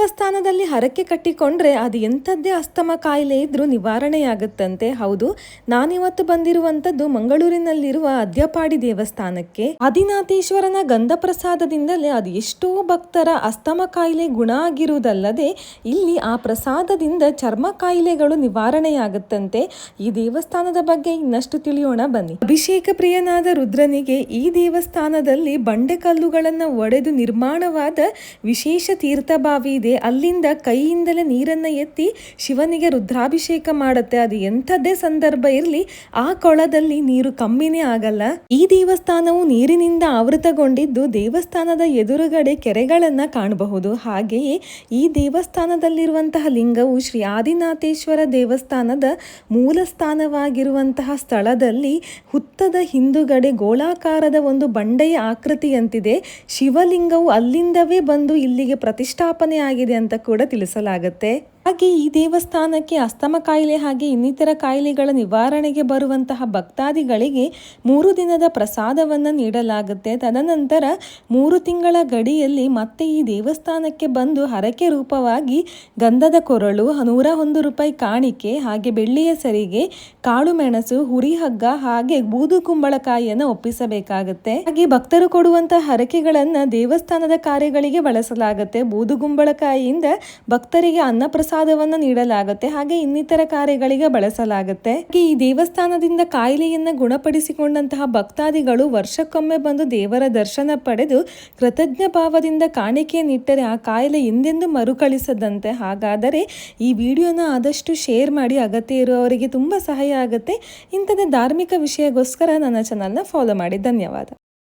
ದೇವಸ್ಥಾನದಲ್ಲಿ ಹರಕೆ ಕಟ್ಟಿಕೊಂಡ್ರೆ ಅದು ಎಂಥದ್ದೇ ಅಸ್ತಮ ಕಾಯಿಲೆ ಇದ್ರೂ ನಿವಾರಣೆಯಾಗುತ್ತಂತೆ. ಹೌದು, ನಾನಿವತ್ತು ಬಂದಿರುವಂತದ್ದು ಮಂಗಳೂರಿನಲ್ಲಿರುವ ಅದ್ಯಪಾಡಿ ದೇವಸ್ಥಾನಕ್ಕೆ. ಆದಿನಾಥೇಶ್ವರನ ಗಂಧ ಪ್ರಸಾದದಿಂದಲೇ ಅದು ಎಷ್ಟೋ ಭಕ್ತರ ಅಸ್ತಮ ಕಾಯಿಲೆ ಗುಣ ಆಗಿರುವುದಲ್ಲದೆ ಇಲ್ಲಿ ಆ ಪ್ರಸಾದದಿಂದ ಚರ್ಮ ಕಾಯಿಲೆಗಳು ನಿವಾರಣೆಯಾಗುತ್ತಂತೆ. ಈ ದೇವಸ್ಥಾನದ ಬಗ್ಗೆ ಇನ್ನಷ್ಟು ತಿಳಿಯೋಣ ಬನ್ನಿ. ಅಭಿಷೇಕ ಪ್ರಿಯನಾದ ರುದ್ರನಿಗೆ ಈ ದೇವಸ್ಥಾನದಲ್ಲಿ ಬಂಡೆಕಲ್ಲುಗಳನ್ನು ಒಡೆದು ನಿರ್ಮಾಣವಾದ ವಿಶೇಷ ತೀರ್ಥಭಾವಿ ಇದೆ. ಅಲ್ಲಿಂದ ಕೈಯಿಂದಲೇ ನೀರನ್ನ ಎತ್ತಿ ಶಿವನಿಗೆ ರುದ್ರಾಭಿಷೇಕ ಮಾಡುತ್ತೆ. ಅದು ಎಂಥದ್ದೇ ಸಂದರ್ಭ ಇರಲಿ ಆ ಕೊಳದಲ್ಲಿ ನೀರು ಕಮ್ಮಿನೇ ಆಗಲ್ಲ. ಈ ದೇವಸ್ಥಾನವು ನೀರಿನಿಂದ ಆವೃತಗೊಂಡಿದ್ದು ದೇವಸ್ಥಾನದ ಎದುರುಗಡೆ ಕೆರೆಗಳನ್ನ ಕಾಣಬಹುದು. ಹಾಗೆಯೇ ಈ ದೇವಸ್ಥಾನದಲ್ಲಿರುವಂತಹ ಲಿಂಗವು ಶ್ರೀ ಆದಿನಾಥೇಶ್ವರ ದೇವಸ್ಥಾನದ ಮೂಲ ಸ್ಥಾನವಾಗಿರುವಂತಹ ಸ್ಥಳದಲ್ಲಿ ಹುತ್ತದ ಹಿಂದುಗಡೆ ಗೋಳಾಕಾರದ ಒಂದು ಬಂಡೆಯ ಆಕೃತಿಯಂತಿದೆ. ಶಿವಲಿಂಗವು ಅಲ್ಲಿಂದವೇ ಬಂದು ಇಲ್ಲಿಗೆ ಪ್ರತಿಷ್ಠಾಪನೆ ಆಗಿದೆ ಅಂತ ಕೂಡ ತಿಳಿಸಲಾಗುತ್ತೆ. ಹಾಗೆ ಈ ದೇವಸ್ಥಾನಕ್ಕೆ ಅಸ್ತಮ ಕಾಯಿಲೆ ಹಾಗೆ ಇನ್ನಿತರ ಕಾಯಿಲೆಗಳ ನಿವಾರಣೆಗೆ ಬರುವಂತಹ ಭಕ್ತಾದಿಗಳಿಗೆ 3 ದಿನದ ಪ್ರಸಾದವನ್ನು ನೀಡಲಾಗುತ್ತೆ. ತದನಂತರ 3 ತಿಂಗಳ ಗಡಿಯಲ್ಲಿ ಮತ್ತೆ ಈ ದೇವಸ್ಥಾನಕ್ಕೆ ಬಂದು ಹರಕೆ ರೂಪವಾಗಿ ಗಂಧದ ಕೊರಳು, 101 ರೂಪಾಯಿ ಕಾಣಿಕೆ, ಹಾಗೆ ಬೆಳ್ಳಿಯ ಸರಿಗೆ, ಕಾಳು ಮೆಣಸು, ಹುರಿಹಗ್ಗ ಹಾಗೆ ಬೂದು ಕುಂಬಳಕಾಯಿಯನ್ನು ಒಪ್ಪಿಸಬೇಕಾಗುತ್ತೆ. ಹಾಗೆ ಭಕ್ತರು ಕೊಡುವಂತಹ ಹರಕೆಗಳನ್ನ ದೇವಸ್ಥಾನದ ಕಾರ್ಯಗಳಿಗೆ ಬಳಸಲಾಗುತ್ತೆ. ಬೂದು ಕುಂಬಳಕಾಯಿಯಿಂದ ಭಕ್ತರಿಗೆ ಅನ್ನಪ್ರಸಾದ ನೀಡಲಾಗುತ್ತೆ. ಹಾಗೆ ಇನ್ನಿತರ ಕಾರ್ಯಗಳಿಗೆ ಬಳಸಲಾಗುತ್ತೆ. ಈ ದೇವಸ್ಥಾನದಿಂದ ಕಾಯಿಲೆಯನ್ನ ಗುಣಪಡಿಸಿಕೊಂಡಂತಹ ಭಕ್ತಾದಿಗಳು ವರ್ಷಕ್ಕೊಮ್ಮೆ ಬಂದು ದೇವರ ದರ್ಶನ ಪಡೆದು ಕೃತಜ್ಞ ಭಾವದಿಂದ ಕಾಣಿಕೆಯನ್ನಿಟ್ಟರೆ ಆ ಕಾಯಿಲೆ ಎಂದೆಂದೂ ಮರುಕಳಿಸದಂತೆ. ಹಾಗಾದರೆ ಈ ವಿಡಿಯೋನ ಆದಷ್ಟು ಶೇರ್ ಮಾಡಿ, ಅಗತ್ಯ ಇರುವವರಿಗೆ ತುಂಬಾ ಸಹಾಯ ಆಗುತ್ತೆ. ಇಂಥದೇ ಧಾರ್ಮಿಕ ವಿಷಯಗೋಸ್ಕರ ನನ್ನ ಚಾನಲ್ನ ಫಾಲೋ ಮಾಡಿ. ಧನ್ಯವಾದ.